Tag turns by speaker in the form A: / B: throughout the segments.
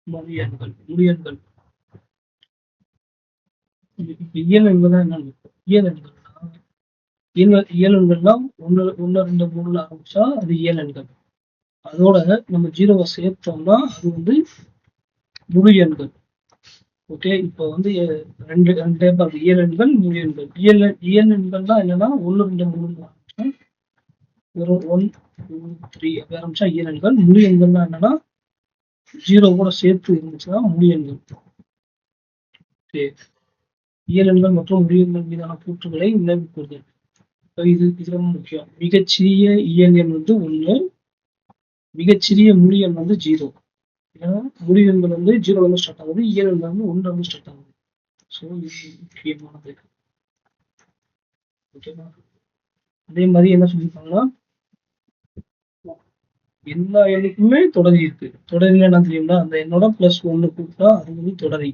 A: முழு எண்கள். இயல் எண்கள் என்னன்னு இயல் எண்கள்னா இயல் எண்கள்னா 1, 2, 3 ஆரம்பிச்சா அது இயல் எண்கள். அதோட நம்ம 0வை சேர்த்தோம்னா அது வந்து முழு எண்கள். ஓகே, இப்போ வந்து ரெண்டு இயல் எண்கள், முழு எண்கள். இயல் எண்கள்னா என்னன்னா 1, 2, 3 ஆரம்பிச்சா வெறும் 1, 2, 3 அப்படி ஆரம்பிச்சா இயல் எண்கள். முழு எண்கள்னா என்னன்னா 0 கூட சேர்த்து இருந்துச்சுன்னா முழு எண்கள். இயல் எண்கள் மற்றும் முழு எண்கள் மீதான கூற்றுகளை நினைவு கூறுதல். இது ரொம்ப முக்கியம். மிகச்சிறிய இயல் எண் வந்து 1, மிகச்சிறிய முழு எண் வந்து 0. ஏன்னா முழு எண்கள் வந்து 0ல இருந்து ஸ்டார்ட் ஆகுது, இயல் எண்கள் வந்து 1ல இருந்து ஸ்டார்ட் ஆகுது. ஸோ இது முக்கியமானது. ஓகேவா? அதே மாதிரி என்ன சொல்லியிருக்காங்கன்னா எல்லா எண்ணுக்குமே தொடரி இருக்கு. தொடரில என்ன தெரியும்னா அந்த எண்ணோட +1 கூட்டா அது வந்து தொடரி.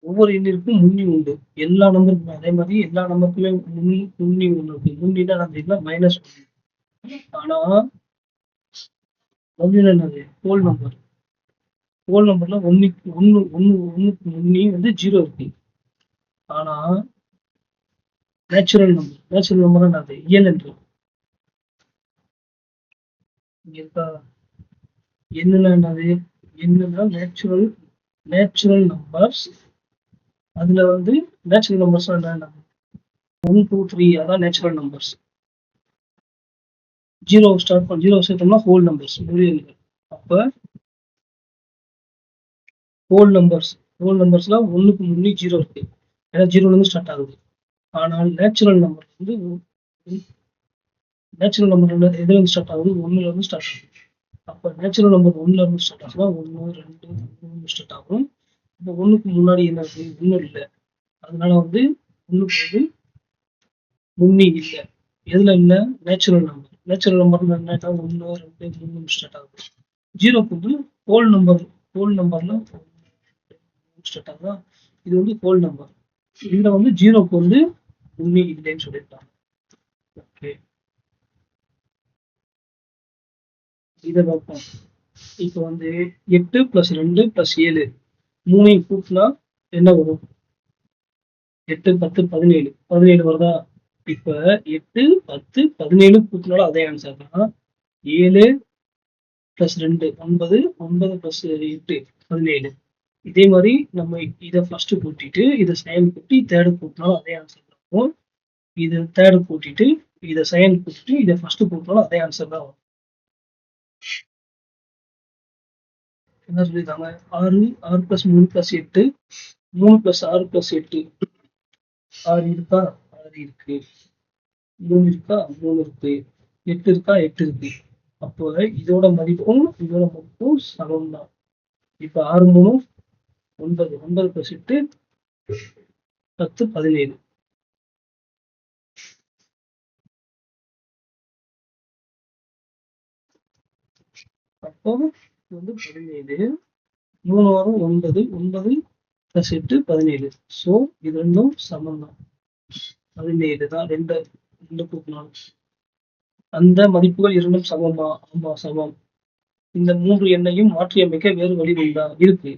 A: ஒவ்வொரு எண்ணிற்கும் முன்னி உண்டு. எல்லா நம்பருக்குமே அதே மாதிரி எல்லா நம்பருக்குமே முன்னி ஒண்ணு இருக்கு. முன்னினா என்ன தெரியுமா -1. ஆனா ஒண்ணுல என்னது ஹோல் நம்பர். ஹோல் நம்பர்ல ஒண்ணுக்கு முன்னி வந்து 0 இருக்கு. ஆனா நேச்சுரல் நம்பர் என்னது இயல் எண்கள். இங்க இருக்கா என்னன்னா என்னது என்னன்னா நேச்சுரல் நம்பர்ஸ். அதுல வந்து நேச்சுரல் நம்பர்ஸ் என்ன 1, 2, 3 அதான் நேச்சுரல் நம்பர்ஸ். 0 சேர்த்தோம்னா ஹோல் நம்பர்ஸ் முழு எண்கள். அப்ப ஹோல் நம்பர்ஸ்ல 1க்கு முன்னே 0 இருக்கு. ஏன்னா 0ல இருந்து ஸ்டார்ட் ஆகுது. ஆனால் நேச்சுரல் நம்பர் வந்து எதுல இருந்து ஸ்டார்ட் ஆகுது 1ல இருந்து ஸ்டார்ட் ஆகுது. அப்ப நேச்சுரல் நம்பர் 1ல இருந்து ஸ்டார்ட் ஆகுதுன்னா 1, 2, 3 ஸ்டார்ட் ஆகும். இப்போ 1க்கு முன்னாடி என்ன இருக்கு 1 இல்லை. அதனால வந்து 1க்கு வந்து முன்னி இல்லை. எதுல இல்லை நேச்சுரல் நம்பர் என்ன 1, 2, 3 ஸ்டார்ட் ஆகுது. 0க்கு வந்து ஹோல் நம்பர்ல ஸ்டார்ட் ஆகுதா. இது வந்து ஹோல் நம்பர். இதுல வந்து 0க்கு வந்து முன்னி இல்லைன்னு சொல்லியிருக்காங்க. ஓகே, இதை பார்ப்போம். இப்போ வந்து 8 + 2 + 7 3 கூட்டினா என்ன வரும்? 8, 10, 17 17 வருதா? இப்ப 8, 10, 17 கூட்டினாலும் அதே ஆன்சர் தான். 7 + 2 9, 9 + 8 17. இதே மாதிரி நம்ம இதை ஃபர்ஸ்ட் கூட்டிட்டு இதை செகண்ட் கூட்டி தேர்டு கூட்டினாலும் அதே ஆன்சர் இருக்கும். இது தேர்டு கூட்டிட்டு இதை செகண்ட் கூட்டிட்டு இதை ஃபர்ஸ்ட் கூட்டினாலும் அதே ஆன்சர் தான் வரும். என்ன சொல்லியிருக்காங்க 6 + 3 + 8 3 + 6 + 8 6 இருக்கா 6 இருக்கு. 3 இருக்கா 3 இருக்கு. 8 இருக்கா 8 இருக்கு. அப்போ இதோட மதிப்பும் சமம் தான். இப்ப 6, 3 9 9 + 8 10 17. அப்போ இது வந்து 17. 3 வரும் 9 9 + 8 17. ஸோ இது ரெண்டும் சமம் தான். 17 தான். ரெண்டு கூட்டினாலும் அந்த மதிப்புகள் இரண்டும் சமமா? ஆமா சமம். இந்த 3 எண்ணையும் மாற்றி அமைக்க வேறு வழி உண்டா? இருக்கு.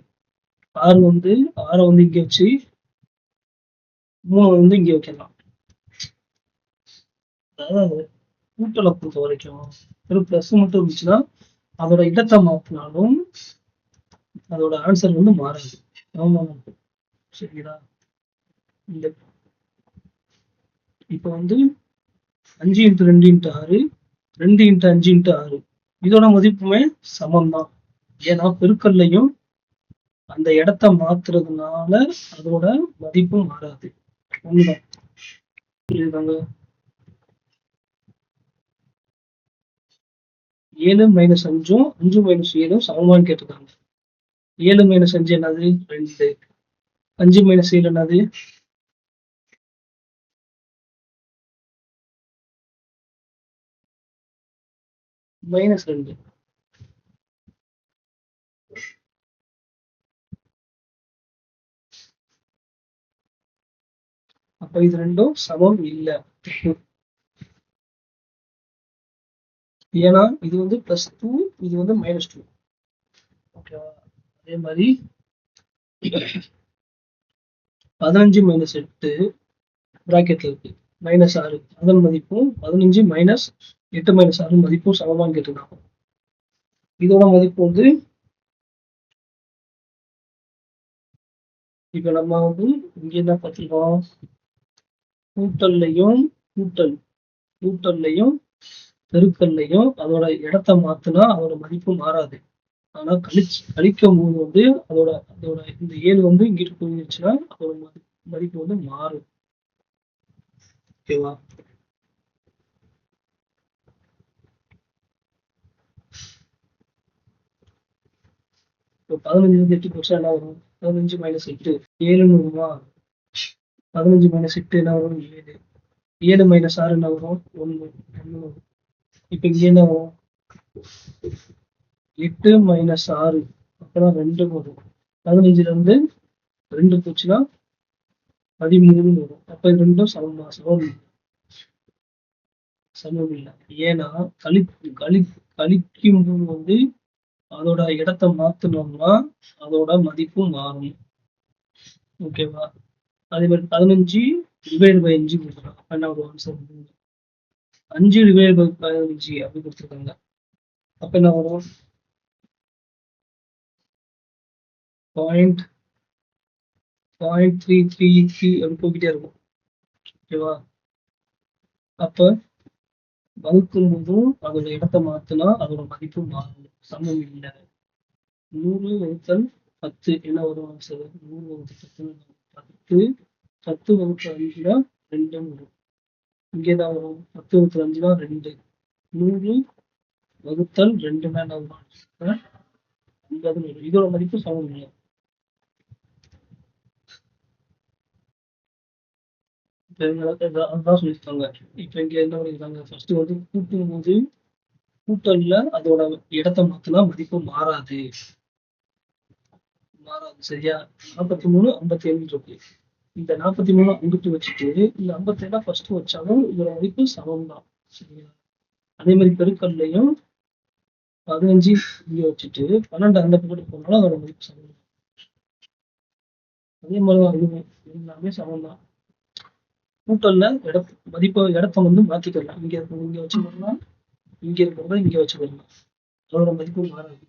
A: 6 வந்து இங்க வச்சு 3 வந்து இங்க வைக்கலாம். அதாவது கூட்டலை பொறுத்த வரைக்கும் வெறும் பிளஸ் மட்டும் இருந்துச்சுன்னா அதோட இடத்தை மாற்றினாலும் அதோட ஆன்சர் வந்து மாறாது. ஆமா சரிங்களா? இந்த இப்ப வந்து 5 × 2 × 6 2 × 5 × 6 இதோட மதிப்புமே சமம் தான். ஏன்னா பெருக்கல்லையும் அந்த இடத்தை மாத்துறதுனால அதோட மதிப்பும் மாறாது. உண்மைதான். புரியுதாங்க? 7 - 5ம் 5 - 7ம் சமமானு கேட்டிருக்காங்க. 7 - 5 என்னது 2. 5 - 7 என்னது -2. அப்ப இது ரெண்டும் சமம் இல்லை. ஏன்னா இது வந்து +2 இது வந்து -2. ஓகேவா? அதே மாதிரி 15 மைனஸ் 8 பிராக்கெட்ல இருக்கு -6 அதன் மதிப்பும் 15 மைனஸ் 8 மைனஸ் 6 மதிப்பும் சமமான்னு கேட்டிருக்காங்க. இதோட மதிப்பு வந்து இப்ப நம்ம வந்து இங்க என்ன பார்த்துருக்கோம், கூட்டல்லையும் கூட்டல்லையும் பெருக்கல்லையும் அதோட இடத்த மாத்துனா அதோட மதிப்பு மாறாது. ஆனா கழிக்கும் போது வந்து அதோட அதோட இந்த 7 வந்து இங்கிட்டு போயிருச்சுன்னா அதோட மதிப்பு வந்து மாறும். ஓகேவா? இப்போ 15 8 போச்சா என்ன வரும்? 15 மைனஸ் 8 7ன்னு வருமா? 15 மைனஸ் 8 என்ன வரும்? 7. 7 மைனஸ் 6 என்ன வரும்? 1 வரும். இப்ப இங்க என்ன வரும்? 8 மைனஸ் 6 அப்பதான் 2 வரும். 15ல இருந்து 2 போச்சுன்னா 13 வரும். அப்ப இது ரெண்டும் சமமா? சமம் இல்லை. ஏன்னா கழிக்கும் போது வந்து அதோட இடத்த மாத்தணும்னா அதோட மதிப்பு மாறும். ஓகேவா? அதே மாதிரி 15 டிவைட் பை 5 கொடுத்துருக்காங்க. அப்ப என்ன ஒரு ஆன்சர் 5 டிவைட் பை 15 அப்படி கொடுத்துருக்காங்க. அப்ப என்ன வரும்? 0.333 அப்படி போய்கிட்டே இருக்கும். ஓகேவா? அப்ப வகுக்கும் போதும் அதோட இடத்த மாத்தினா அதோட மதிப்பு மாறும். சமம் இல்லை. 100 வகுத்தல் 10 என்ன வரும் ஆன்சர்? 100 வகுத்தல் 10 10 வகுத்தல் 5 2 வரும். இங்கேதான் வரும் 10 வகுத்தல் 5 2. 100 வகுத்தல் 2 என்ன வரும்? 50 வரும். இதோட மதிப்பு சமம் இல்லை. அதுதான் சொல்லியிருக்காங்க. இப்ப இங்க என்ன பண்ணிருக்காங்க, ஃபர்ஸ்ட் வந்து கூட்டும் போது கூட்டல்ல அதோட இடத்தை மாத்தினா மதிப்பு மாறாது. சரியா? 43 57 இருக்கு. இந்த 43 அங்கிட்டு வச்சுட்டு இந்த 57 ஃபர்ஸ்ட் வச்சாலும் இதோட மதிப்பு சமம் தான். சரியா? அதே மாதிரி பெருக்கல்லையும் 15 இங்க வச்சுட்டு 12 அந்த பக்கத்துக்கு போனாலும் அதோட மதிப்பு சமம் தான். அதே மாதிரிதான் இதுவுமே எல்லாமே சமம் தான். கூட்டல்ல இடத்த வந்து மாத்திக்கலாம். இங்க வச்சுக்கோங்க, இங்க இருக்கிறத இங்க வச்சுக்கோங்க. அதோட மதிப்பு மாறாது.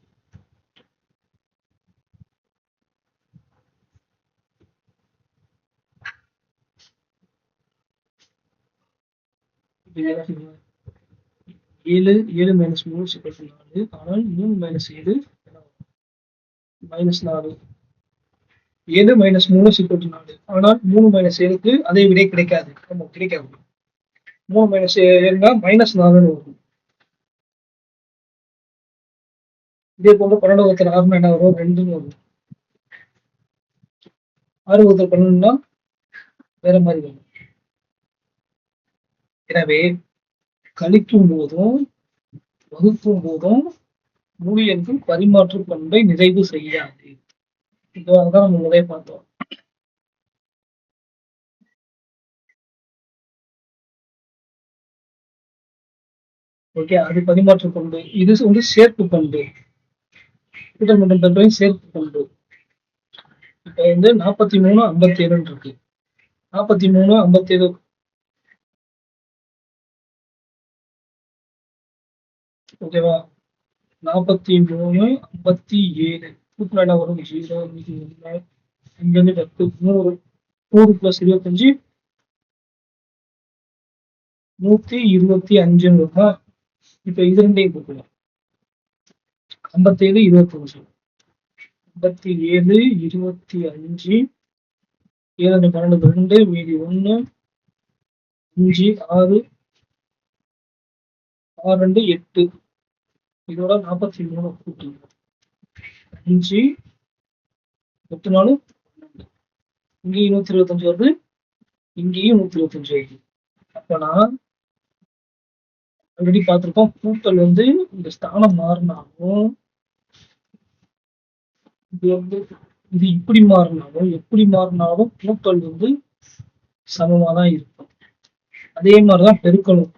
A: ஏழு 7 மைனஸ் 3 4. ஆனால் 3 மைனஸ் 7 -4. 7 மைனஸ் 3 4. ஆனால் 3 மைனஸ் 7க்கு அதே விடை கிடைக்காது. கிடைக்காது. 3 மைனஸ் 7 -4ன்னு வரும். இதே போல 12 வகுத்தல் 6 என்ன வரும்? 2ன்னு வரும். 6 வகுத்தல் 12னா வேற மாதிரி வரும். எனவே கழிக்கும் போதும் வகுக்கும் போதும் முழு எண்ணின் பரிமாற்று பண்பை நிறைவு செய்யாது. இதுதான் நம்ம முதலே பார்த்தோம். ஓகே, அது பரிமாற்று பண்பு. இது வந்து சேர்ப்பு பண்பு. கூட்டல் மற்றும் பெருக்கலின் சேர்ப்பு பண்பு. இப்ப வந்து 43 57 இருக்கு. 43 57 ஓகேவா? 43 57 கூட்டினா என்ன வரும்? 0 மீதி 1 இங்க இருந்து 10 100 100 பிளஸ் 25 125 வருமா? இப்ப இது ரெண்டையும் கூட்டலாம். 57 25 57 25 7 12 2 மீதி 1 5 6 6 2 8 இதோட 43 கூட்டு 5 8 4 இங்கேயும் 125 வருது, இங்கேயும் 125 வருது. அப்பனா ஆல்ரெடி பார்த்திருக்கோம், கூட்டல் வந்து இந்த ஸ்தானம் மாறினாலும் இது வந்து இது இப்படி மாறினாலும் எப்படி மாறினாலும் கூட்டல் வந்து சமமா தான் இருக்கும். அதே மாதிரிதான் பெருக்கலும்.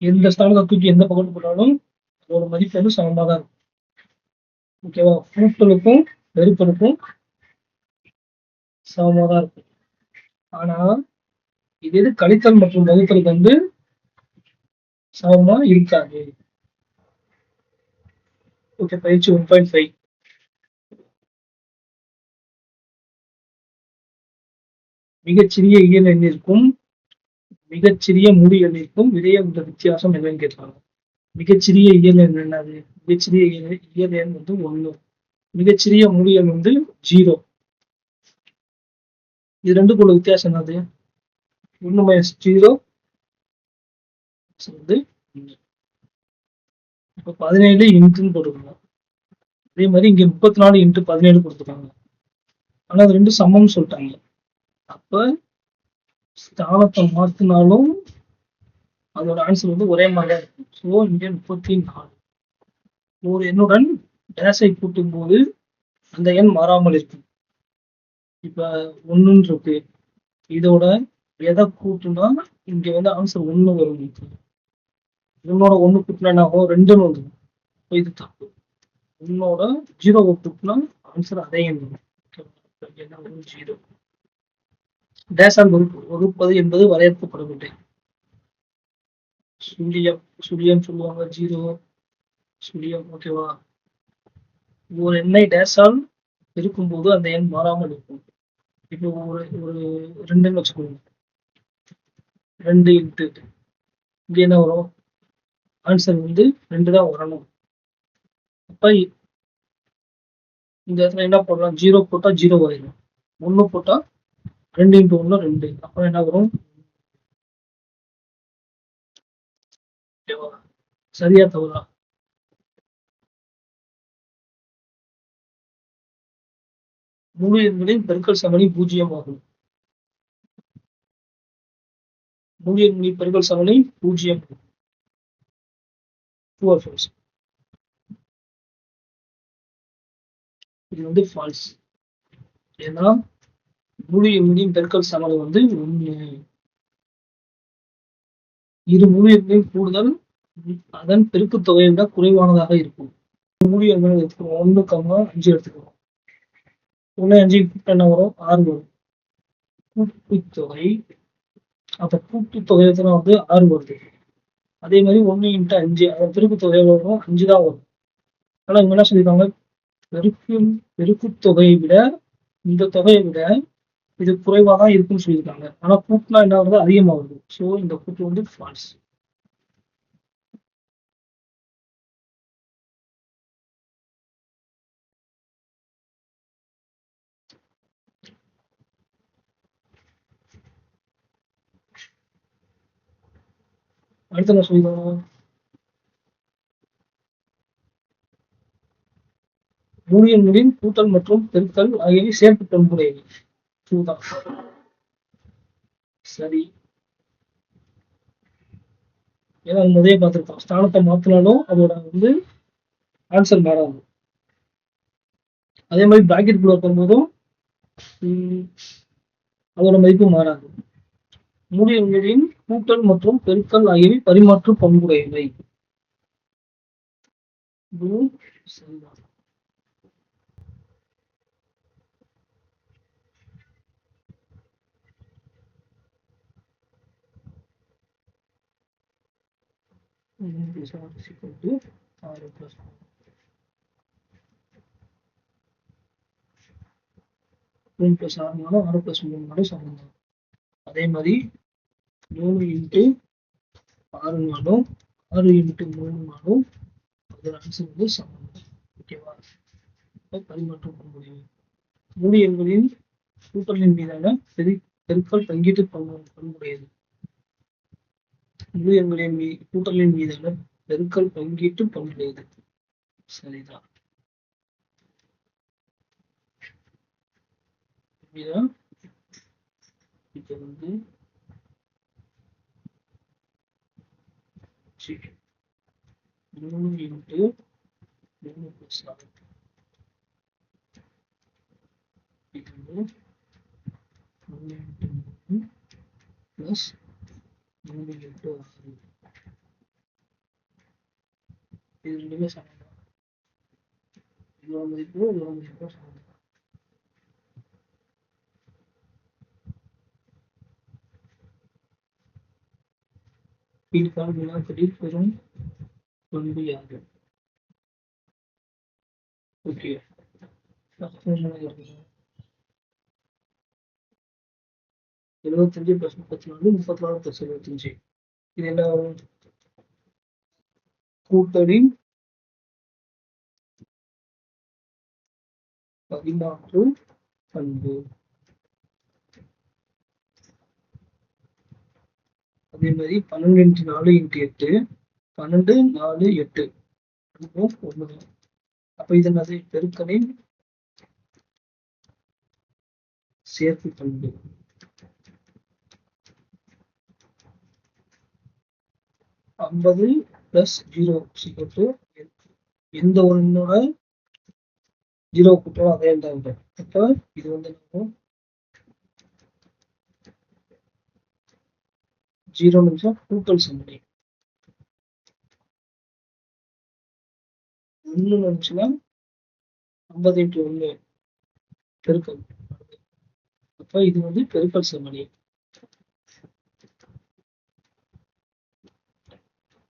A: எந்த ஸ்தானத்தை தூக்கி எந்த பக்கத்து போட்டாலும் அதோட மதிப்பு வந்து சமமா தான் இருக்கும். ஓகேவா? கூட்டலுக்கும் பெருக்கலுக்கும் சமமா தான் இருக்கும். ஆனா இது எது கழித்தல் மற்றும் வகுத்தலுக்கு வந்து சமமா இருக்காது. ஓகே, பயிற்சி 1.5. மிகச்சிறிய இயல் எண்ணிற்கும் மிகச்சிறிய முழு எண்ணிற்கும் இடையே உள்ள வித்தியாசம் என்னன்னு கேட்பாங்க. மிகச்சிறிய இயல் எண் என்னது? மிகச்சிறிய இயல் எண் வந்து 1. மிகச்சிறிய முழு எண் வந்து 0. இது ரெண்டுக்குள்ள வித்தியாசம் என்னது? 1 மைனஸ் 0 வந்து 1. இப்போ 17 இன்ட்டுன்னு போட்டுக்கணும். அதே மாதிரி இங்க 34 இன்ட்டு 17 கொடுத்துருக்காங்க. ஆனா அது ரெண்டும் சமம்னு சொல்லிட்டாங்க. அப்ப ஸ்தானத்தை மாத்தினாலும் அதோட ஆன்சர் வந்து ஒரே மாதிரி தான் இருக்கும். ஸோ இங்க 34 ஒரு எண்ணுடன் டேஷை கூட்டும் போது அந்த எண் மாறாமல் இருக்கும். இப்ப 1 இருக்கு. இதோட எதை கூட்டுனா இங்க வந்து ஆன்சர் 1 வரும். உன்னோட 1 கூட்டினா என்ன ஆகும்? 2ன்னு வந்துடும். இது தப்பு. உன்னோட 0 கூட்டினா ஆன்சர் அதே எண் வரும். என்ன வரும்? 0. டேஷால் வகுப்பது என்பது வரையறுக்கப்படவில்லை. சுழியம் சுழியம் சொல்லுவாங்க. 0 சுழியம். ஓகேவா? ஒரு எண்ணை டேஷால் இருக்கும்போது அந்த எண் மாறாமல் இருக்கும். இப்போ ஒரு ஒரு 2ன்னு வச்சுக்கோங்க. 2 இன்ட்டு இங்க என்ன வரும்? ஆன்சர் வந்து 2 தான் வரணும். அப்ப இந்த இடத்துல என்ன போடலாம்? 0 போட்டா 0 வரையும், 1 போட்டா 2 இன்ட்டு 1 2. அப்புறம் என்ன வரும்? ஓகேவா? சரியா தவறா? முழு எண்களின் பெருக்கல் சமணி 0 ஆகும். முழு எண்களின் பெருக்கல் சமணி 0. True or false? இது வந்து ஃபால்ஸ். ஏன்னா முழு எண்களின் பெருக்கல் சமணி வந்து 1. இரு முழு எண்களின் கூடுதல் அதன் பெருக்குத் தொகையை விட குறைவானதாக இருக்கும். முழு எண்கள் எடுத்துக்கிறோம். 1, 5 எடுத்துக்கிறோம். 1 5 என்ன வரும்? 6 வரும். கூட்டுத்தொகை அப்ப கூட்டுத்தொகை வந்து 6 வருது. அதே மாதிரி 1 இன்ட்டு 5 அதன் பெருக்குத் தொகை வரும்? 5 தான் வரும். ஆனா இவங்க என்ன சொல்லியிருக்காங்க? பெருக்குத் தொகையை விட இந்த தொகையை விட இது குறைவா தான் இருக்குன்னு சொல்லியிருக்காங்க. ஆனா கூட்டுனா என்ன வருது? அதிகமா வருது. ஸோ இந்த கூட்டு வந்து ஃபால்ஸ். அடுத்து என்ன சொல்லியிருக்காங்க? முழு எண்களின் கூட்டல் மற்றும் பெருக்கல் ஆகியவை சேர்ப்பு பண்புடையவை. தான். சரி. ஏன்னா முதலே பார்த்துருக்கோம். ஸ்தானத்தை மாத்தினாலும் அதோட வந்து ஆன்சர் மாறாது. அதே மாதிரி பிராக்கெட் குள்ள இருக்கும்போதும் அதோட மதிப்பு மாறாது. முழு எண்களின் கூட்டல் மற்றும் பெருக்கல் ஆகியவை பரிமாற்று பண்புடையவை. சரிதான். plus r is equal to r plus 3 plus r நாலும் r plus 3 நாலும் சமம் தான். அதே மாதிரி 3 இன்ட்டு 6 நாலும் 6 இன்ட்டு 3 நாலும் அதோட ஆன்சர் வந்து சமம். ஓகேவா? பரிமாற்றம் பண்ண முடியும். முழு எண்களின் கூட்டலின் மீதான பெருக்கல் பங்கீட்டு பண்புடையது. முழு எண்களின் கூட்டலின் மீதான பெருக்கல் பங்கீட்டு பண்புடையது. சரிதான். இப்ப வந்து 3 இன்ட்டு 3 plus 6 இது வந்து 3 இன்ட்டு 3 plus 3 இன்ட்டு 6 இது ரெண்டுமே சமம். இதோட மதிப்பு இதோட மதிப்பு சமம். கீழ்காணும் வினாக்களில் பெறும் பண்பு யாது? ஓகே, 75 + 34 34 + 75. இது என்ன வரும்? கூட்டலின் 16 பண்பு. அதே மாதிரி 12 × 4 × 8 12 4 8 9. அப்ப இது என்னது? பெருக்கலின் சேர்ப்பு பண்பு. 50 + 0 எந்த ஒரு எண்ணோட 0 கூட்டலும் அதே எண் தான். அப்ப இது வந்து 0 நிமிஷம் கூட்டல் சமணி. 1 நிமிஷம்னா 50 × 1 பெருக்கல். அப்ப இது வந்து பெருக்கல் சமணி.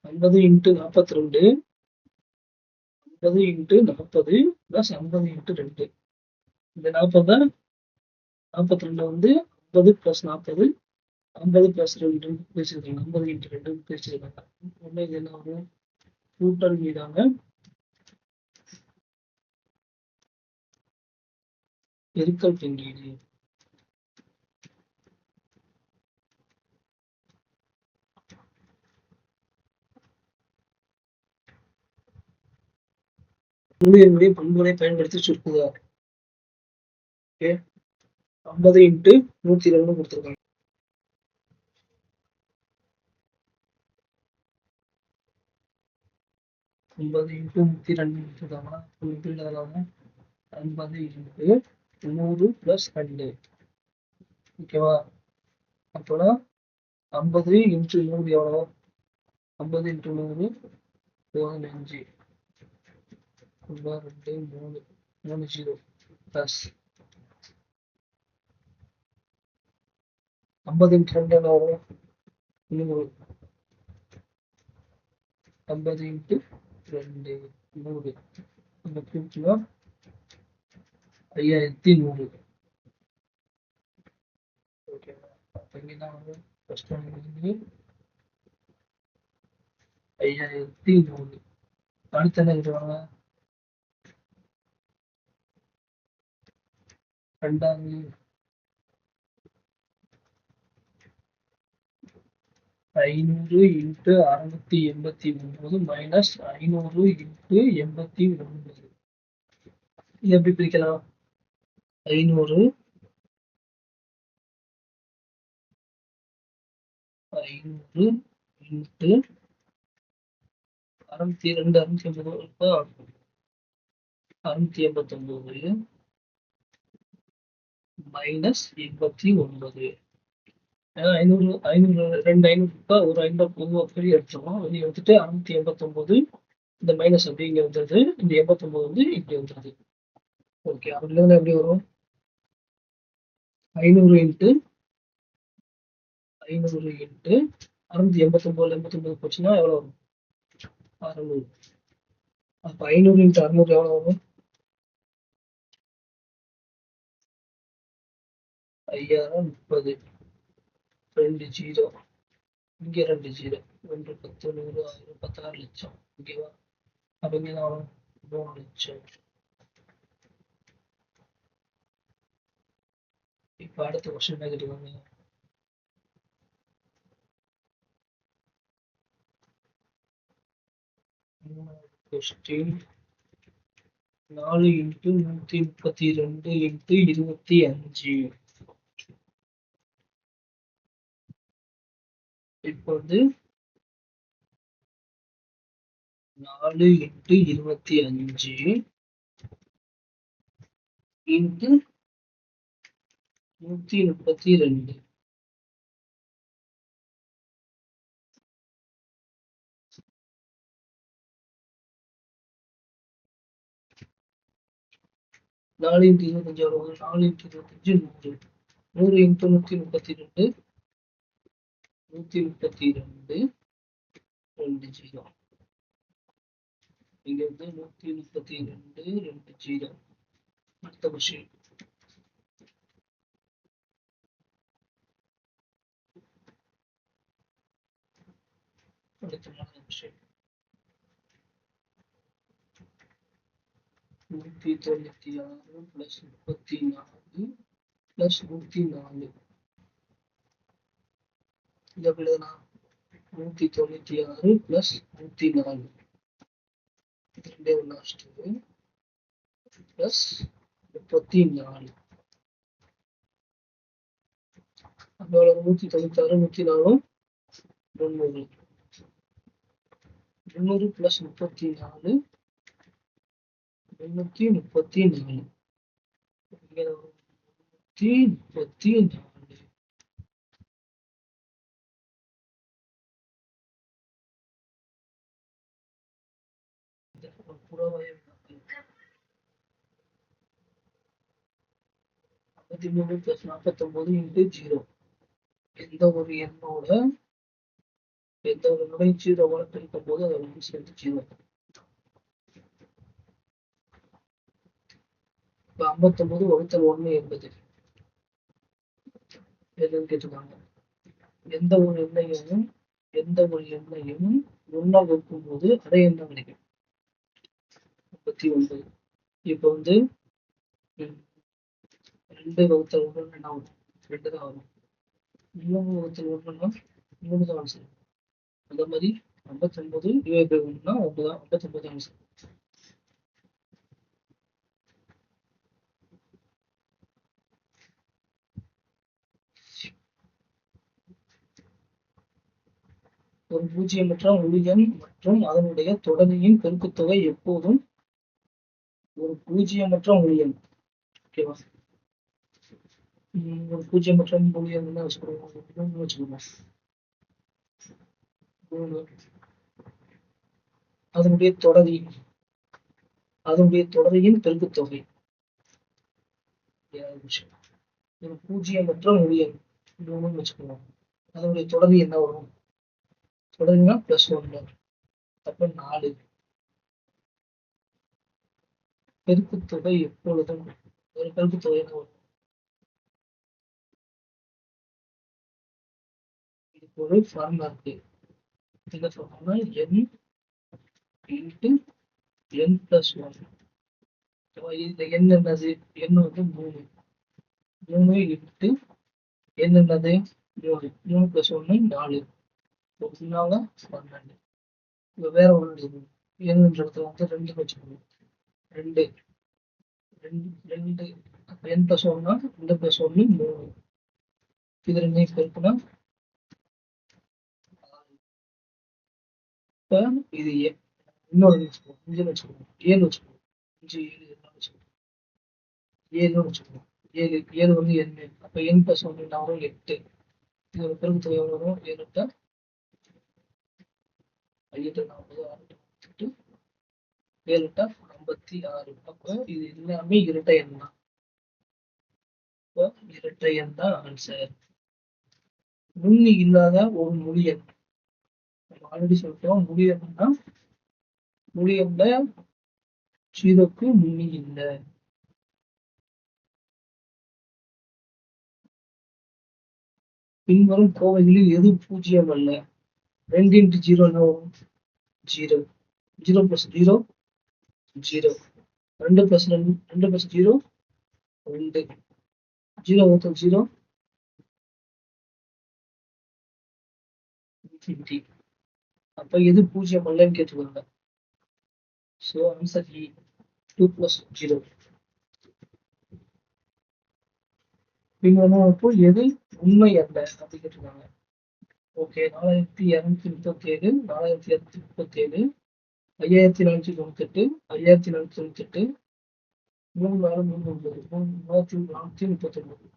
A: 50 × 42 50 × 40 + 50 × 2. இந்த 40 42 வந்து 50 + 40 50 + 2 பிரிச்சிருக்காங்க. 50 × 2 பிரிச்சிருக்காங்க. உடனே இது என்ன வரும்? கூட்டல் மீதான பெருக்கல் பங்கீடு. முழு பண்புகளை பயன்படுத்தி சுருக்குக. ஓகே, 50 × 102 கொடுத்துருக்காங்க. 50 × 102 கொடுத்துருக்காங்கன்னா 50 × 100 + 2. ஓகேவா? அப்போனா 50 × 100 எவ்வளோ? 50 × 100 15. 2 3 3 0 ப்ளஸ் 50 × 2 என்ன வரும்? 100. 50 × 2 100. நம்ம கூட்டினா 5100. ஓகேவா? அப்ப இங்க என்ன வரும்? ஃபர்ஸ்ட் ஒன் வந்து 5100. அடுத்து என்ன சொல்லுவாங்க? ரெண்டாவது 500 × 689 மைனஸ் 500 × 89. இது எப்படி பிரிக்கலாம்? 500 500 × 602 689 மைனஸ் 89. ஏன்னா 500 2 500 ஒரு 500 பெரிய எடுத்துருவோம். வெளியே எடுத்துட்டு 689 இந்த மைனஸ் அப்படி இங்க வந்துருது. இந்த 89 வந்து இப்படி வந்துருது. ஓகே, அதுல இருந்து எப்படி வரும்? 500 × 500 × 689 89 போச்சுன்னா எவ்வளவு வரும்? 600. அப்ப 500 × 600 எவ்வளவு வரும்? 5030. 2 0 இங்க 2 0 1 10 100 1000 16 லட்சம். ஓகேவா? அப்ப இங்க என்ன வரும்? 3 லட்சம். இப்ப அடுத்த கொஸ்டின் என்ன கேட்டுருவாங்க? கொஸ்டின் 4 × 132 × 25. இப்போ வந்து 4 × 25 × 132. 4 இன்ட்டு 25 எவ்வளவு? 4 இன்ட்டு 25 100. 100 இன்ட்டு 132 132 2 0. இங்க வந்து 132 2 0. அடுத்த கொஸ்டின். அடுத்த கொஸ்டின் 196 plus 34 plus 104. இது எப்படி எழுதலாம்? 196 plus 104 இது ரெண்டே ஒண்ணா வச்சுட்டு plus 34. அப்போ 196 104 300. 300 plus 34 334. 334. புறவய 53 plus 49 into 0. எந்த ஒரு எண்ணோட எந்த ஒரு நுழை 0 பிரிக்கும் போது அதை வந்து சேர்த்து 0. இப்போ 59 வகுத்தல் 1 என்பது எதுன்னு கேட்டுருக்காங்க. எந்த ஒரு எண்ணையும் ஒண்ணா வகுக்கும் போது அதே எண்ணம் கிடைக்கும். 39. இப்போ வந்து 2 வகுத்தல் 1 என்ன வரும்? 2 தான் வரும். 3 வகுத்தல் 1ன்னா 3 தான் ஆன்சர். அந்த மாதிரி 59 டிவைட் பை 1ன்னா 1 தான் 59 ஆன்சர். ஒரு பூஜ்ஜியமற்ற முழு எண் மற்றும் அதனுடைய தொடரியின் பெருக்குத்தொகை எப்போதும் ஒரு பூஜ்ஜியமற்ற முழு எண். ஓகேவா? ஒரு பூஜ்ஜியமற்ற முழு எண் என்ன வச்சுக்கோங்க. அதனுடைய தொடரியின் பெருக்குத்தொகை. ஒரு பூஜ்ஜியமற்ற முழு எண் வச்சுக்கோங்க. அதனுடைய தொடரி என்ன வரும்? தொடரினா +1. அப்ப 4. பெருக்குத்தொகை எப்பொழுதும் ஒரு பெருக்குத்தொகை என்ன வரும்? இதுக்கு ஒரு ஃபார்முலா இருக்கு. இந்த ஃபார்முலா n இன்ட்டு n + 1. இந்த n என்னது? n வந்து 3. 3 இன்ட்டு n என்னது? 3. 3 + 1 4. 12. இப்போ வேற ஒன்று n இடத்துல வந்து 2 வச்சுக்கணும். 2 2 n + 1னா 2 + 1 3. இது ரெண்டையும் பெருக்குனா இப்போ இது இன்னொரு வச்சுக்கணும். 5 வச்சுக்கணும். 7 வச்சுக்கணும். 5 7 எல்லாம் வச்சுக்கணும். 7 வச்சுக்கணும். 7 வந்து n. அப்ப n + 1 என்ன வரும்? 8. இதோட பெருக்குத்தொகை எவ்வளவு வரும்? 7 8 40 8 7 56. அப்ப இது எல்லாமே இரட்டை எண் தான். இப்போ இரட்டை எண் தான் ஆன்சர். முன்னி இல்லாத ஒரு முழு எண். ஆல்ரெடி சொல்லிட்டோம். முழு எண்னா முழு எண்ல 0க்கு முன்னி இல்லை. பின்வரும் கோவைகளில் எது பூஜ்ஜியம் அல்ல? 2 × 0 என்ன வரும்? 0. 0 + 0 0. 2 + 2 2 + 0 2. 0 வகுத்தல் 0 infinity. அப்ப எது பூஜ்ஜியம் அல்லன்னு கேட்டுருக்காங்க. So answer E 2 + 0. பின்வருவனவற்றுள் எது உண்மை அல்ல அப்படி கேட்டிருக்காங்க. ஓகே 4237 4237 5498 5498 3439 3439.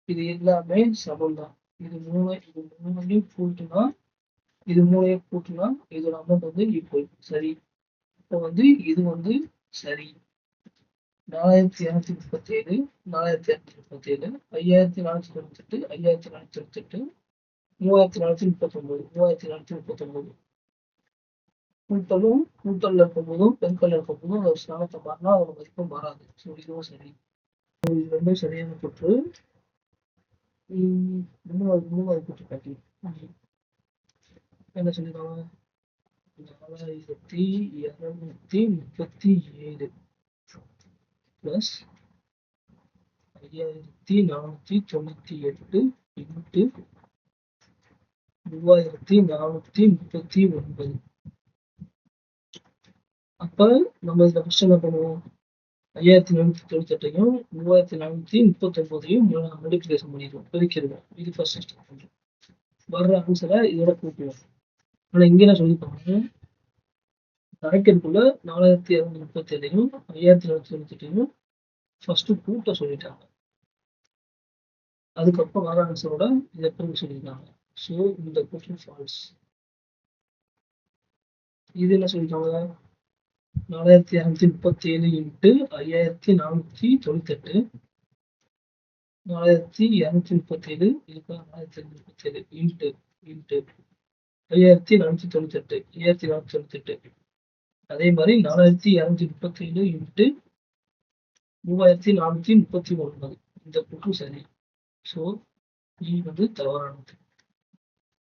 A: இது எல்லாமே சமம் தான். இது மூணையும் கூட்டினா இதோட அமௌண்ட் வந்து ஈக்குவல். சரி. இப்போ வந்து இது வந்து சரி. 4237, 4237, 5498, 5498, 3439, 3439. கூட்டல்ல இருக்கும்போதும் பெருக்கல்ல இருக்கும்போதும் ஒரு ஸ்தானத்தை மாறினா அதோட மதிப்பு மாறாது. ஸோ இதுவும் சரி. இது ரெண்டும் சரியான கூற்று. மூணாவது கூற்று காட்டி என்ன சொல்லிருக்காங்க? 4237 பிளஸ் 5498 இன்ட்டு 3439. அப்ப நம்ம இதுல ஃபர்ஸ்ட் என்ன பண்ணுவோம்? 5498ஐயும் 3439ஐயும் மல்டிப்ளிகேஷன் பண்ணிடுவோம், பெருக்கிடுவோம். இது ஃபர்ஸ்ட் ஸ்டெப். வர்ற ஆன்சரை இதோட கூட்டுவோம். ஆனா இங்க என்ன சொல்லிருப்பாங்க, கணக்கெடுப்புல 4237ஐயும் 5498ஐயும் ஃபர்ஸ்ட் கூட்ட சொல்லிட்டாங்க. அதுக்கப்புறம் வர ஆன்சரோட இதை பெருக்க சொல்லியிருக்காங்க. ஸோ இந்த கொஸ்டின் ஃபால்ஸ். இது என்ன சொல்லிருக்காங்க? 4237 இன்ட்டு 5498, 4237 இதுக்கு 4237 இன்ட்டு 5498, 5498. அதே மாதிரி 4237 இன்ட்டு 3439. இந்த கூற்று சரி. ஸோ இது வந்து தவறானது.